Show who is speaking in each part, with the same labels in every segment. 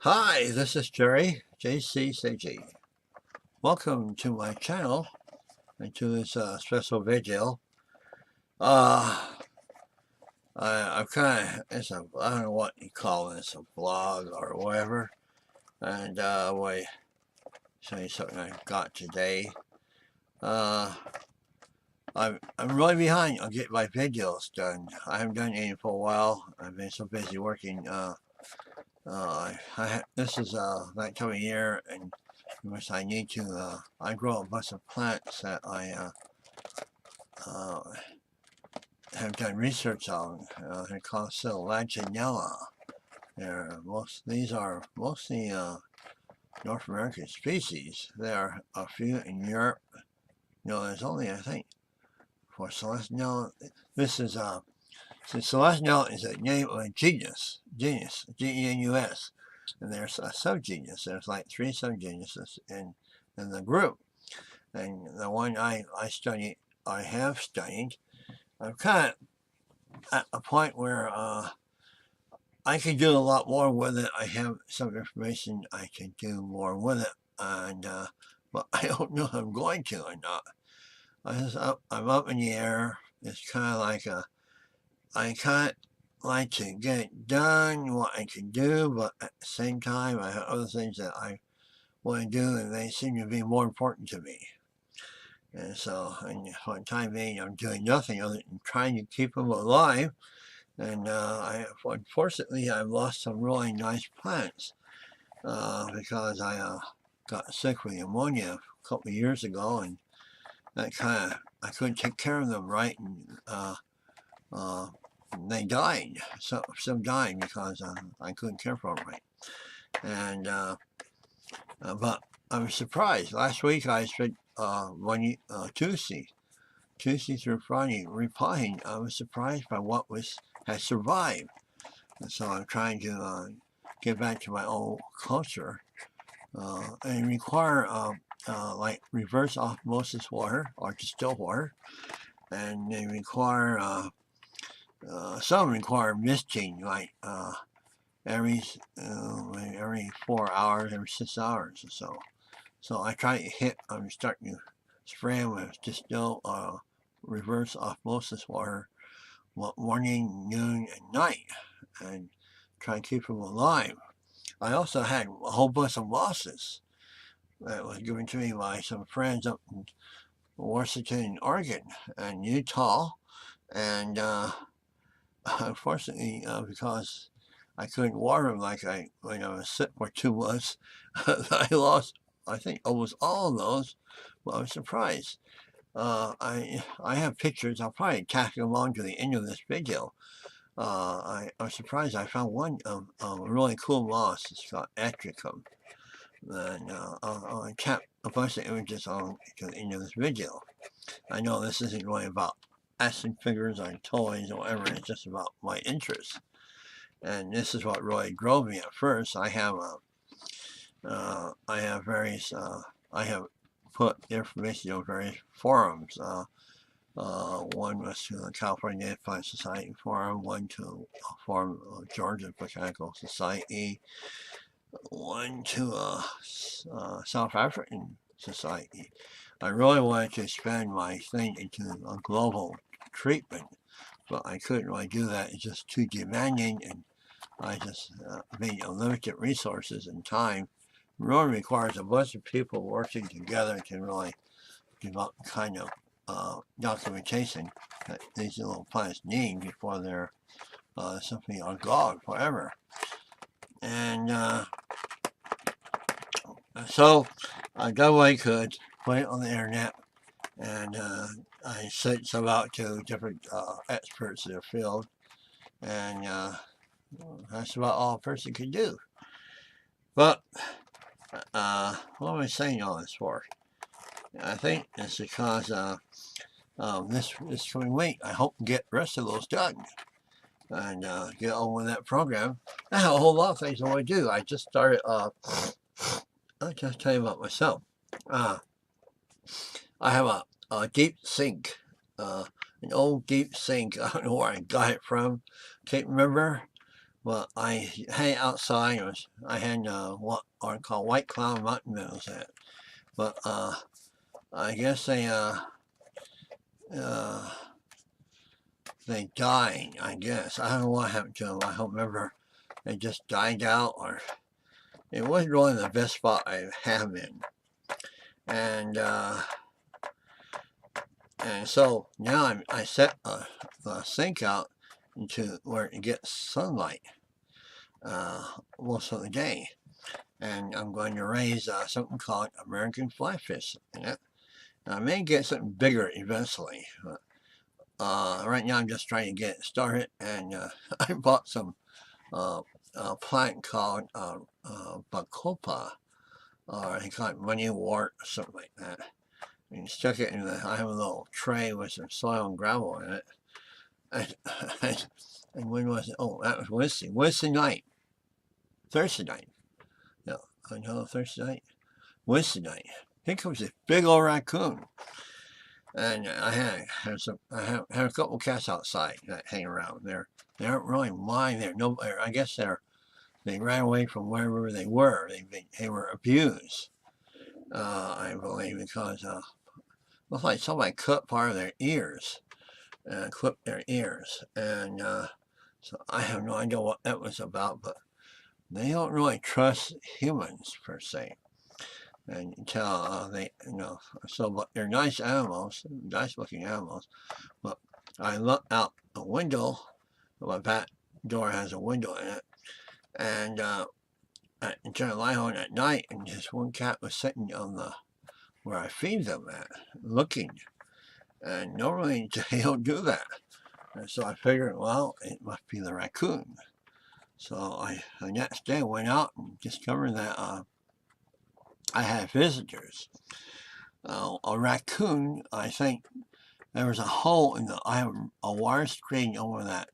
Speaker 1: Hi, this is Jerry, JCCG. Welcome to my channel and to this special video. Uh, I've I don't know what you call this, a blog or whatever. And wait, show you something I got today. Uh, I'm really behind on getting my videos done. I haven't done any for a while. I've been so busy working. This is that time of year, and which I need to. I grow a bunch of plants that I uh, have done research on. They're called Legionella. These are mostly North American species. There are a few in Europe. No, there's only, I think, for Celestinella. This is so Celestinella is a name of a genus, Genus, and there's a subgenus. There's like 3 subgenuses in the group. And the one I have studied, I'm kind of at a point where I can do a lot more with it. I have some information I can do more with it, and but I don't know if I'm going to or not. I'm up in the air. It's kind of like I kind of like to get it done, what I can do, but at the same time, I have other things that I want to do, and they seem to be more important to me. And so, and for the time being, I'm doing nothing other than trying to keep them alive. And unfortunately, I've lost some really nice plants because I got sick with pneumonia a couple of years ago, and that I couldn't take care of them right, and they died. Some died because I couldn't care for them right. And but I was surprised. Last week I spent Tuesday through Friday replying. I was surprised by what has survived. And so I'm trying to get back to my old culture and require like reverse osmosis water or distilled water, and they require some require misting like every 4 hours, every 6 hours or so. So I try to I'm starting to spray them with distilled reverse osmosis water morning, noon, and night, and try and keep them alive. I also had a whole bunch of mosses that was given to me by some friends up in Washington, Oregon, and Utah, and unfortunately, because I couldn't water them when I was sick for 2 months, I lost, I think, almost all of those. Well, I was surprised. I have pictures. I'll probably tack them on to the end of this video. I was surprised. I found one really cool moss. It's called Atricum. And I'll tap a bunch of images on to the end of this video. I know this isn't really about action figures or toys or whatever. It's just about my interests. And this is what really drove me at first. I have various. I have put information on various forums. One was to the California Native Plant Society forum, one to a forum of Georgia Botanical Society, one to a South African Society. I really wanted to expand my thing into a global treatment, but I couldn't really do that. It's just too demanding, and I just being limited resources and time. It really requires a bunch of people working together to really develop kind of documentation that these little plants need before they're simply are gone forever. And so I done what I could, put it on the internet, and I sent some out to different experts in their field, and that's about all a person can do. But what am I saying all this for? I think it's because this coming week I hope to get the rest of those done and get on with that program. I have a whole lot of things I want to do. I just started. I'll just tell you about myself. I have a deep sink, an old deep sink. I don't know where I got it from. Can't remember. Well, I hang outside. I had what are called white cloud mutton minnows at, but I guess uh, they died. I guess I don't know what happened to them. I don't remember. They just died out, or it wasn't really the best spot I have been. And so now I set the sink out into where it gets sunlight most of the day. And I'm going to raise something called American flyfish in it. I may get something bigger eventually. But, right now I'm just trying to get it started, and I bought some plant called Bacopa, or they call it money wort or something like that. And you stuck it in I have a little tray with some soil and gravel in it. And when was it? Oh, that was Wednesday night. Thursday night. No, I know Thursday night. Wednesday night. Here comes this big old raccoon. And I had a couple cats outside that hang around. They aren't really mine. I guess they ran away from wherever they were. They were abused, I believe, because looks like somebody cut part of their ears, clipped their ears, and so I have no idea what that was about. But they don't really trust humans per se, and until so but they're nice animals, nice looking animals. But I looked out the window. My back door has a window in it, and I turned the light on at night, and this one cat was sitting on where I feed them at, looking. And normally they don't do that. And so I figured, well, it must be the raccoon. So the next day I went out and discovered that I had visitors. A raccoon, I think there was a hole I have a wire screen over that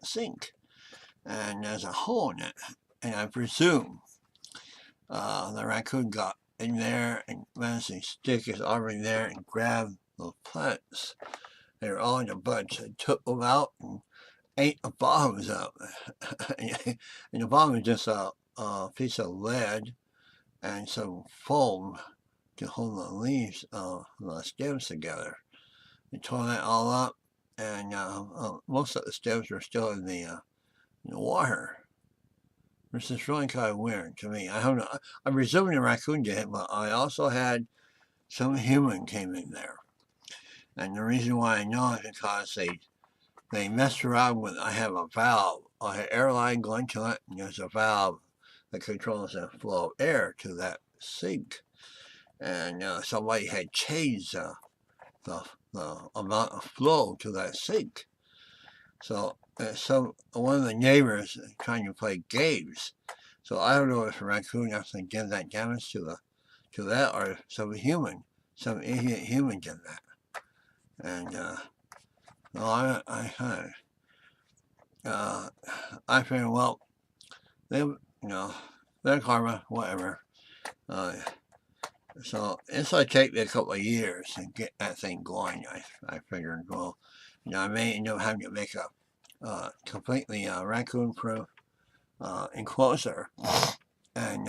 Speaker 1: sink, and there's a hole in it, and I presume the raccoon got in there and managed to stick his arm in there and grab the plants. They were all in a bunch. I took them out and ate the bottoms up. And the bottom is just a piece of lead and some foam to hold the leaves, the stems together. They tore that all up, and most of the stems were still in the water. This is really kind of weird to me. I don't know. I'm presuming the raccoon did it, but I also had some human came in there. And the reason why I know is because they messed around with, I have a valve, an airline going to it, and there's a valve that controls the flow of air to that sink. And somebody had changed the amount of flow to that sink. So one of the neighbors trying to play games. So I don't know if a raccoon actually did that damage to that, or if some idiot human did that. And I figured, well, their karma, whatever. So it's going to take me a couple of years to get that thing going. I figured, well, I may end up having to make a completely raccoon-proof enclosure and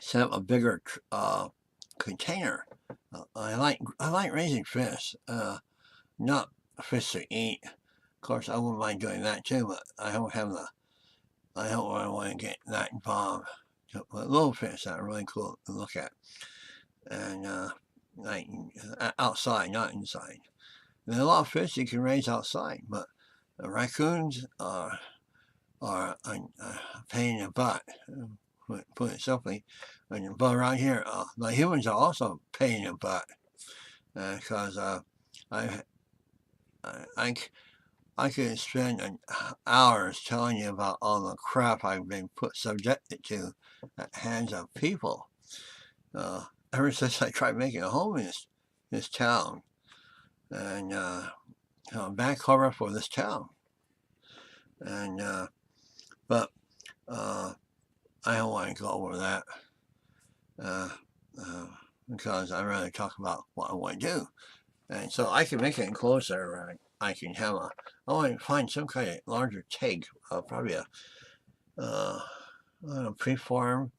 Speaker 1: set up a bigger container. I like raising fish, not fish to eat. Of course, I wouldn't mind doing that too, but I don't really want to get that involved. But little fish that are really cool to look at, and like outside, not inside. There's a lot of fish you can raise outside, but the raccoons are a pain in the butt. Put it simply. But around here, the humans are also a pain in the butt, because I could spend hours telling you about all the crap I've been subjected to at the hands of people. Ever since I tried making a home in this town, and back cover for this town, and but I don't want to go over that because I'd rather talk about what I want to do. And so I can make it enclosure. I can have a, I want to find some kind of larger tank, probably a preform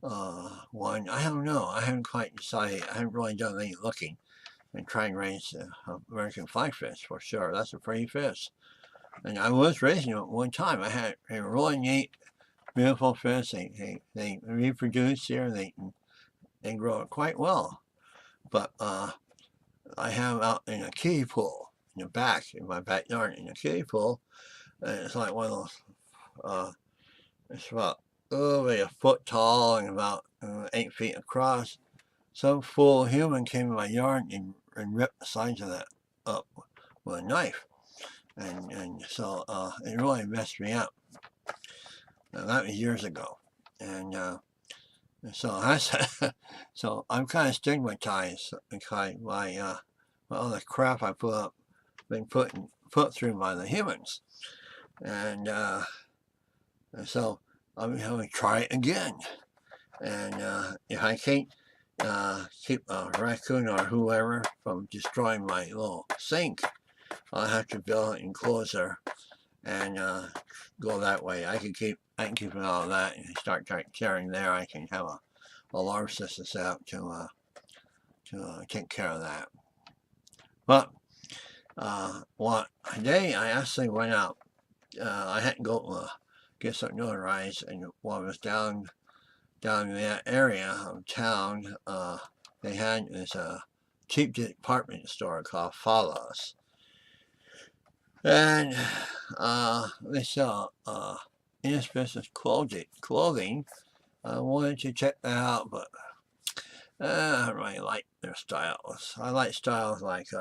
Speaker 1: one. I don't know. I haven't quite decided. I haven't really done any looking and trying to raise American fly fish for sure. That's a pretty fish. And I was raising them at one time. I had a really neat, beautiful fish. They reproduce here. They grow quite well. But I have out in a kiddie pool in the back, in my backyard, in a kiddie pool. And it's like one of those, it's about maybe a foot tall and about 8 feet across. Some fool human came in my yard and ripped the sides of that up with a knife. And so it really messed me up. That was years ago. And so I said, so I'm kind of stigmatized by all the crap I been put through by the humans. And so I'm going to try it again. And if I can't keep a raccoon or whoever from destroying my little sink, I'll have to build an enclosure and go that way. I can keep it all of that and start carrying there. I can have a alarm system set up to take care of that. But one day I actually went out. I had to go get some notarized, and while I was down in that area of town, they had this cheap department store called Follows. And they sell inexpensive clothing. I wanted to check that out, but I don't really like their styles. I like styles like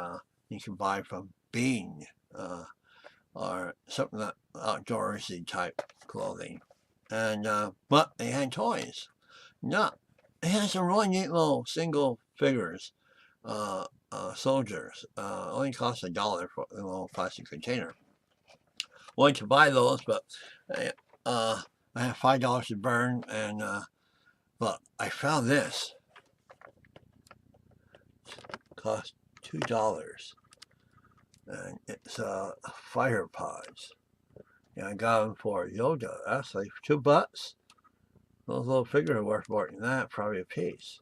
Speaker 1: you can buy from Bean or something like outdoorsy type clothing. And but they had toys. No, they had some really neat little single figures. Soldiers. Only cost $1 for a little plastic container. Wanted to buy those, but I have $5 to burn, and but I found this. Cost $2, and it's fire pods. And I got them for Yoda. That's like $2. Those little figures are worth more than that, probably a piece.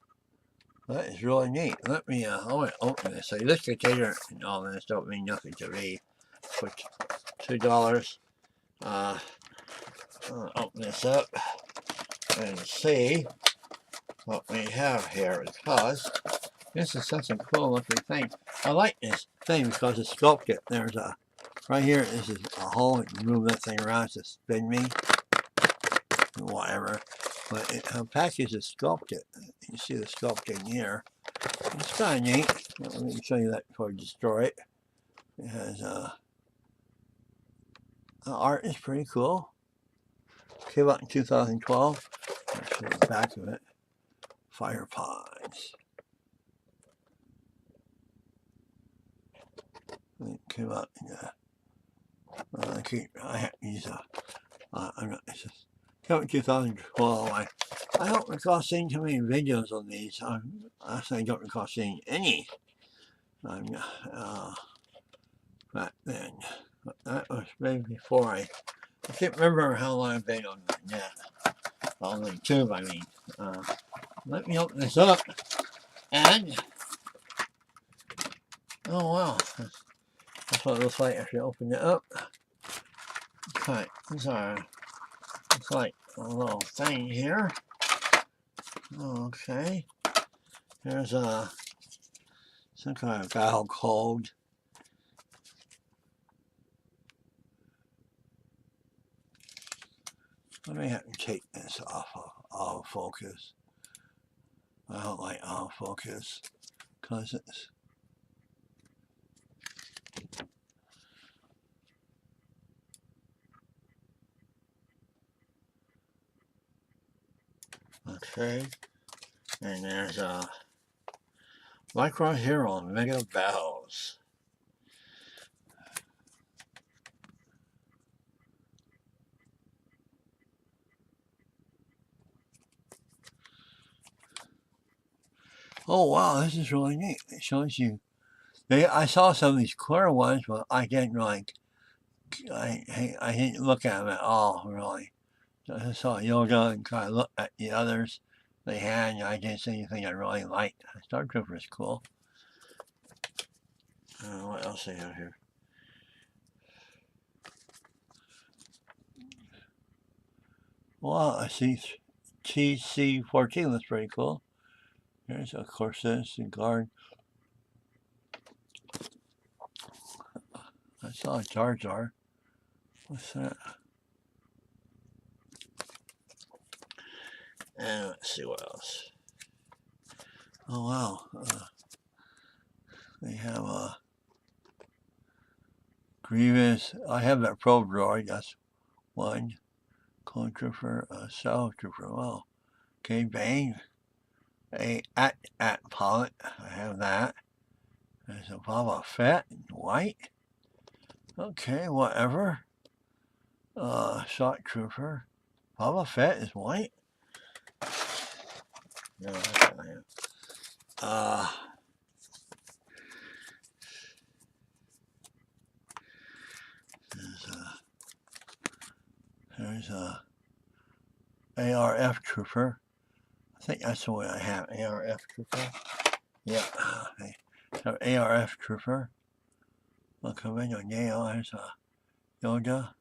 Speaker 1: That is really neat. Let me, I want to open this. So this container and all this don't mean nothing to me. For $2, I'll open this up and see what we have here, because this is such a cool looking thing. I like this thing because it's sculpted. There's a, right here, this is a hole. You can move that thing around to spin me, whatever. But the package is sculpted. You see the sculpting here. It's kind of neat. Let me show you that before I destroy it. It has art is pretty cool. Came out in 2012. I'll show you the back of it. Fire pods. It came out in I have to use I'm not, it's just came out in 2012. I don't recall seeing too many videos on these. I actually don't recall seeing any. Back then. But that was maybe before I can't remember how long I've been on the net. On the tube, I mean. Let me open this up. And, oh wow. That's what it looks like after you open it up. Okay, it's like a little thing here. Okay. There's some kind of battle code. Let me have to take this off of autofocus. I don't like autofocus because it's okay. And there's Micro Hero Mega Battles. Oh wow, this is really neat. It shows you I saw some of these clear ones, but I didn't like. I didn't look at them at all, really. I saw Yoda and kind of looked at the others they had, and I didn't see anything I really liked. Star Trooper is cool. What else do they have here? Well, I see TC-14 looks pretty cool. There's, of course, this and guard. I saw a Jar Jar. What's that? And let's see what else. Oh wow, they have a Grievous. I have that probe droid. That's one. Clone Trooper, Cell Trooper. Wow. Cade Bane. A at pilot. I have that. There's a Boba Fett in white. Okay, whatever. Shock Trooper. Boba Fett is white. No, that's what I have. There's a ARF Trooper. I think that's the way I have ARF Trooper. Yeah. So ARF Trooper. Commander Neo has a Yoda,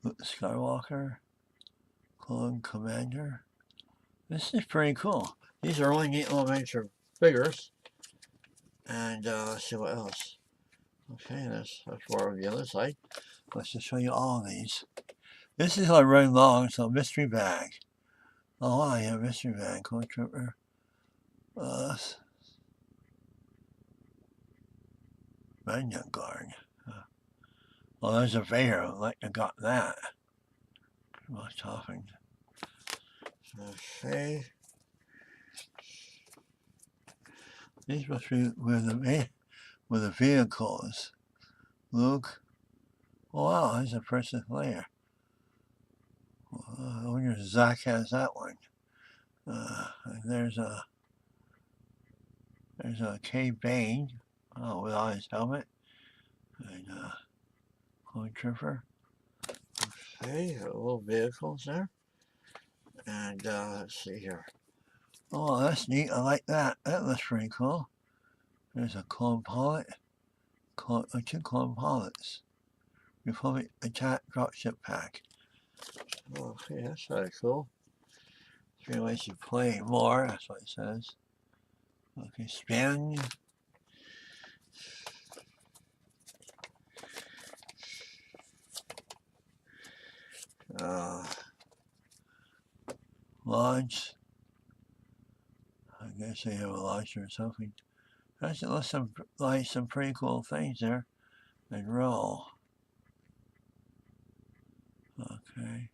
Speaker 1: Luke Skywalker, Clone Commander. This is pretty cool. These are really neat little miniature figures. And let's see what else. Okay, that's more on the other side. Let's just show you all of these. This is like running long, so mystery bag. Oh, I have mystery bag, Clone Trooper. Magnet Guard. Oh, there's a Vader. I'd like to got that. What's talking? Okay. These must be where the vehicles. Luke. Oh, wow, there's a Princess Leia. I wonder if Zach has that one. There's a Cade Bane. Oh, without his helmet. And Clone Trooper. Okay, little vehicles there. And let's see here. Oh, that's neat. I like that. That looks pretty cool. There's a clone pilot. Two clone pilots. Republic attack dropship pack. Okay, that's very cool. Three ways you play more. That's what it says. Okay, spin. Launch. I guess they have a launcher or something. That's some pretty cool things there. And roll. Okay.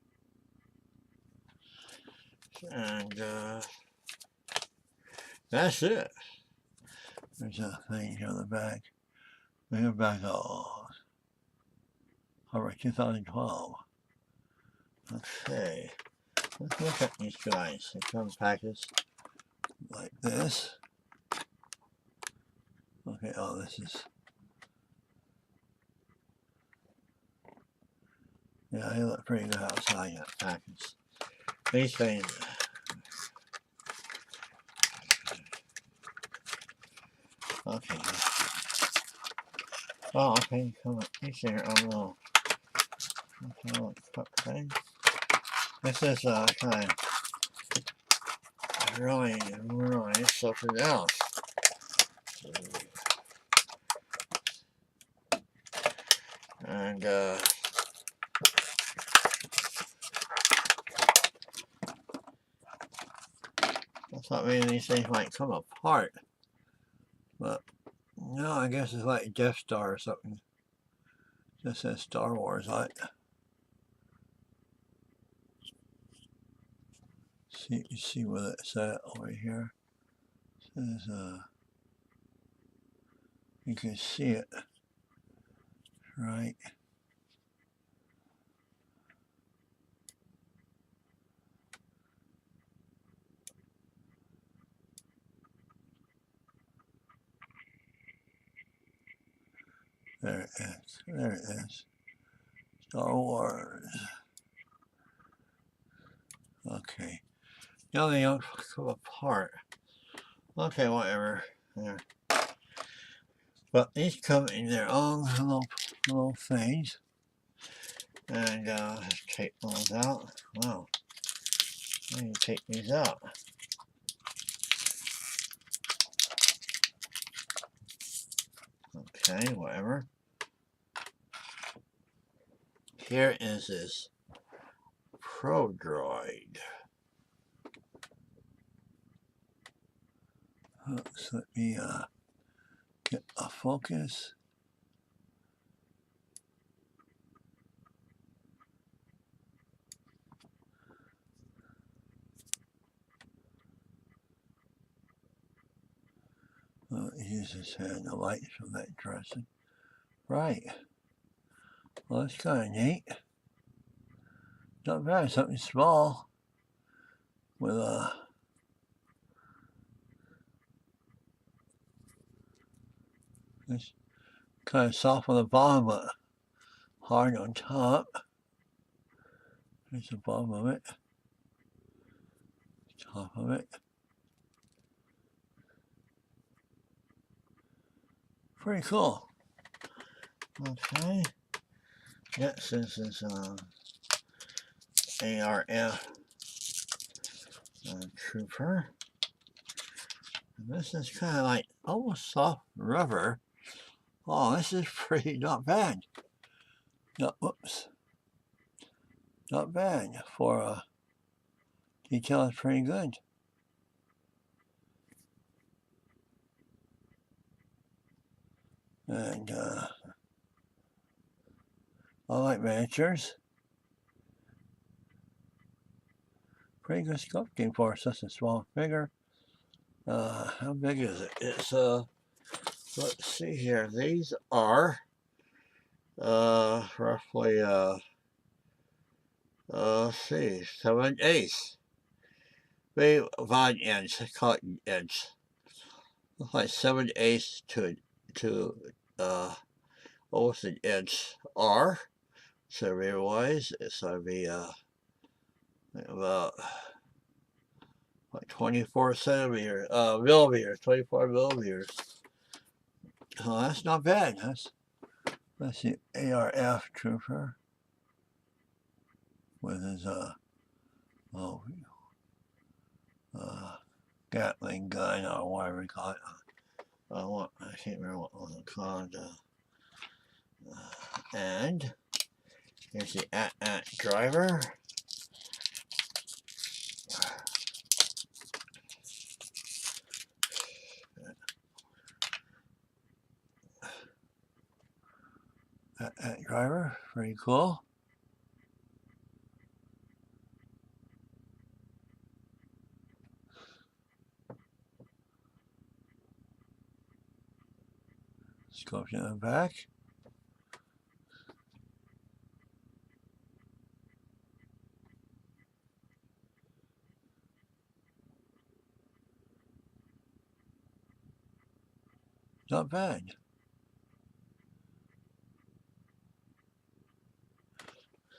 Speaker 1: And that's it. There's a thing here on the back. Bring it back. Oh, all right, 2012. Okay. Let's look at these guys. They come packaged like this. Okay, oh, this is. Yeah, they look pretty good outside that package. These things. Okay. Oh, okay, come on. These here are a little cup thing. This is kind of really something else. And I thought maybe these things might come apart, but no, I guess it's like Death Star or something. Just says Star Wars on it. See what it's at over here. It says you can see it, right? There it is. There it is. Star Wars. Okay. Now they don't come apart. Okay, whatever. There. But these come in their own little things. And let's take those out. Wow. I need to take these out. Okay, whatever. Here is this Prodroid. So let me get a focus. Use this hand, the light from that dressing. Right. Well, that's kind of neat. Not bad. Something small with a it's kind of soft on the bottom, but hard on top. There's the bottom of it. Top of it. Pretty cool. Okay. Yeah, since it's ARF Trooper. And this is kind of like almost soft rubber. Oh, this is pretty not bad. No, whoops. Not bad for a detail. Is pretty good. And I like miniatures. Pretty good sculpting for such a small figure. How big is it? It's let's see here. These are roughly let's see, 7/8. Maybe 1 inch. I call it an inch. Looks like 7/8 to almost an inch R. Centimeter wise, it's gonna be about like 24 centimeters, millimeters, 24 millimeters. Oh, that's not bad. That's the ARF Trooper with his Gatling gun or whatever you call it. I can't remember what it was called. And here's the AT-AT driver. AT-AT driver, pretty cool. Sculpture in the back. Not bad.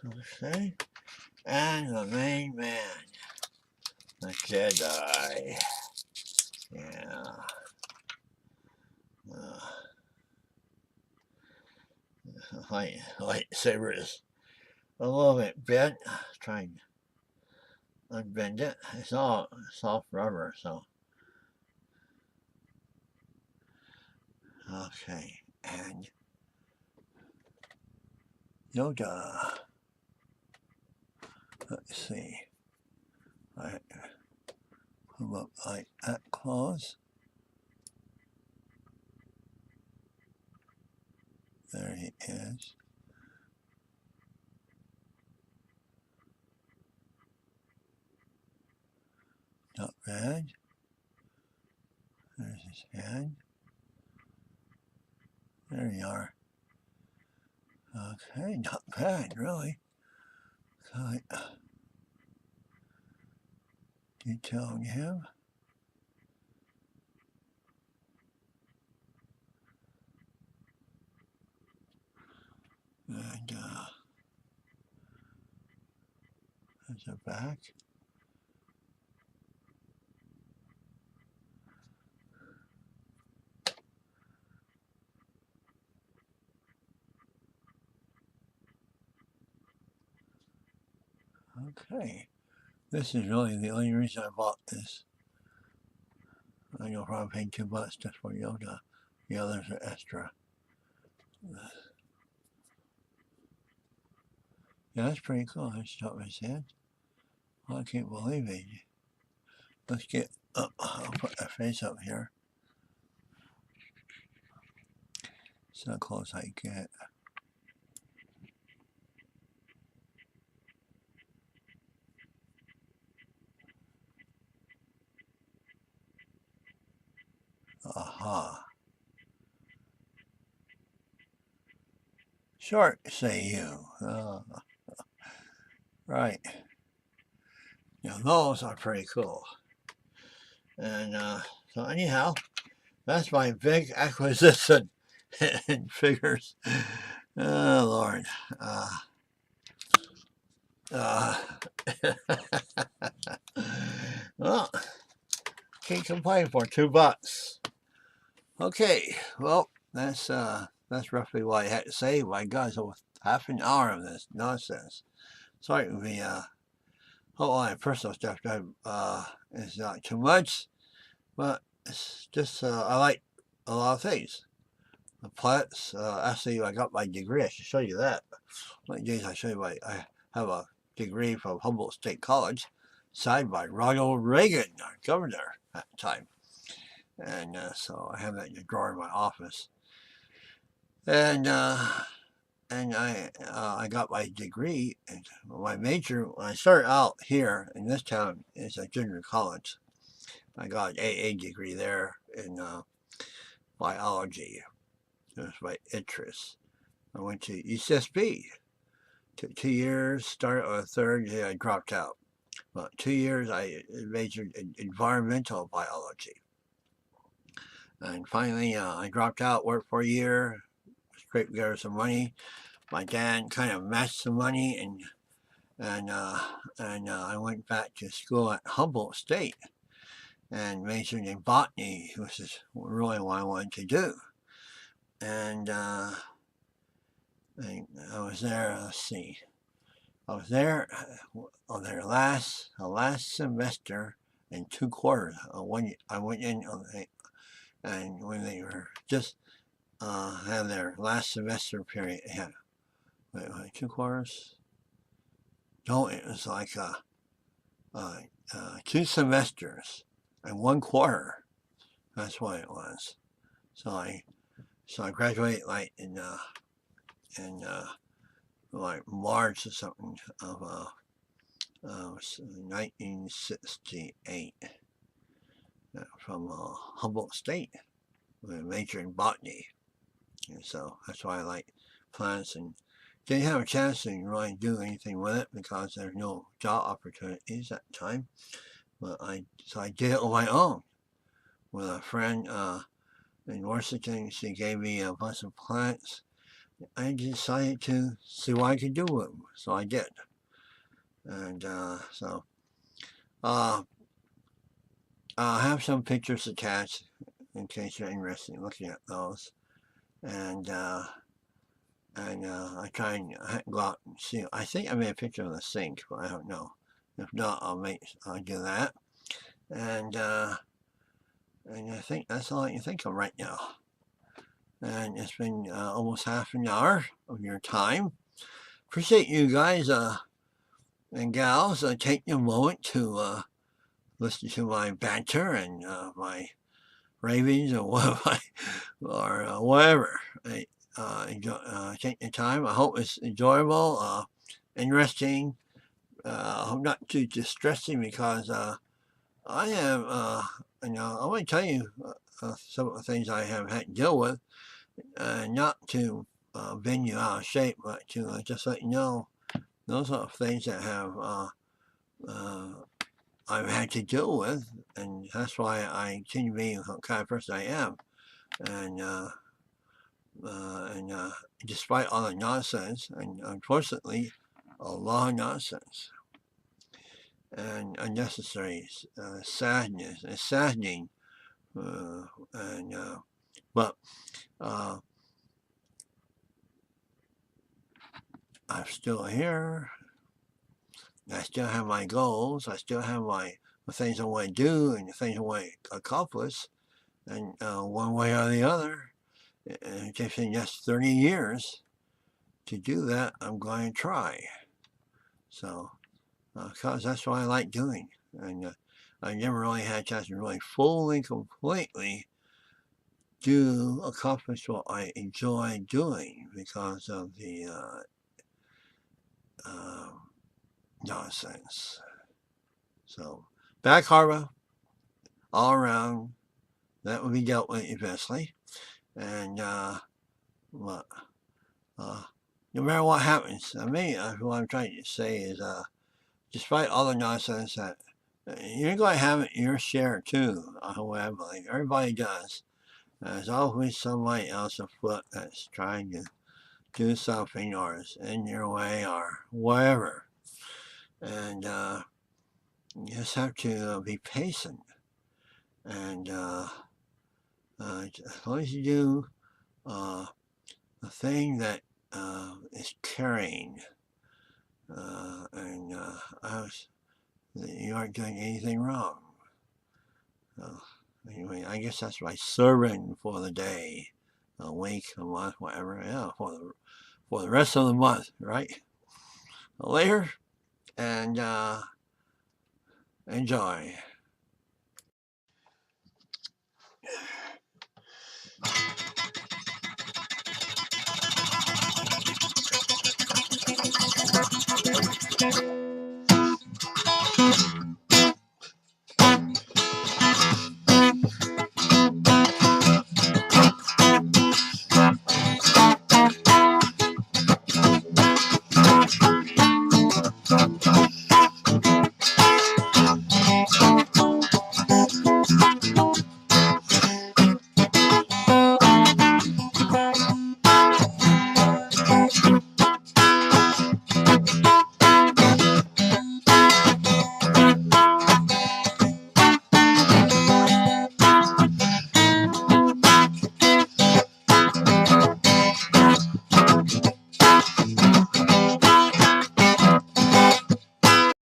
Speaker 1: Okay. And the main man, the Jedi. Yeah. Lightsaber is a little bit bent. Try and unbend it. It's all soft rubber, so. Okay, and Yoda. Let's see. I put him up like that close. There he is. Not bad. There's his head. There you are. Okay, not bad, really. So detailing him. And there's a back. Okay. This is really the only reason I bought this. I know probably paid $2 just for Yoda. The others are extra. Yeah, that's pretty cool. I just shot my head. Well, I can't believe it. Let's get up. I'll put a face up here. So close I get. Aha. Short, say you. Right. Now those are pretty cool. And so anyhow, that's my big acquisition in figures. Oh Lord. Well, can't complain for $2. Okay, well, that's roughly what I had to say. My God, it's almost half an hour of this nonsense. Sorry for the whole lot of personal stuff that is not too much, but it's just I like a lot of things. The plants, actually, I got my degree. I should show you that. One of the days I show you I have a degree from Humboldt State College, signed by Ronald Reagan, our governor at the time. And so I have that in a drawer in my office. And I got my degree, and my major when I started out here in this town is a junior college. I got an AA degree there in biology. It was my interest. I went to UCSB. Took 2 years, started on a third, and I dropped out. About 2 years, I majored in environmental biology. And finally, I dropped out, worked for a year, scraped together some money. My dad kind of matched some money, and I went back to school at Humboldt State and majored in botany, which is really what I wanted to do. And I was there. Let's see. I was there on their last semester in 2 quarters. I went in and when they were just have their last semester period, yeah, wait, 2 quarters. No, it was like 2 semesters and 1 quarter. That's what it was. So I graduated like in like March or something of 1968 from Humboldt State with a major in botany. And so that's why I like plants, and didn't have a chance to really do anything with it because there's no job opportunities at the time. But I did it on my own with a friend in Washington. She gave me a bunch of plants. I decided to see what I could do with them, so I did. And I have some pictures attached in case you're interested in looking at those. And I try and go out and see. I think I made a picture of the sink, but I don't know. If not, I'll do that. And I think that's all I can think of right now. And it's been almost half an hour of your time. Appreciate you guys and gals taking a moment to listen to my banter and my ravings or whatever. Take the time. I hope it's enjoyable, interesting. I hope not too distressing because I am, I want to tell you some of the things I have had to deal with, not to bend you out of shape, but to just let you know those are things that have I've had to deal with, and that's why I continue being the kind of person I am. And and despite all the nonsense, and unfortunately, a lot of nonsense and unnecessary sadness, and saddening, and but I'm still here. I still have my goals. I still have the things I want to do and the things I want to accomplish. And one way or the other, it takes me just 30 years to do that. I'm going to try. So, because that's what I like doing. And I never really had a chance to really fully, completely accomplish what I enjoy doing because of the nonsense. So, bad karma all around. That will be dealt with eventually. And no matter what happens, what I'm trying to say is, despite all the nonsense that you're going to have your share too, I believe. Everybody does. There's always somebody else afoot that's trying to do something or is in your way or whatever. And you just have to be patient. And as long as you do the thing that is caring, and you aren't doing anything wrong. Anyway, I guess that's my sermon for the day, a week, a month, whatever. Yeah, for the rest of the month, right? Later, and enjoy.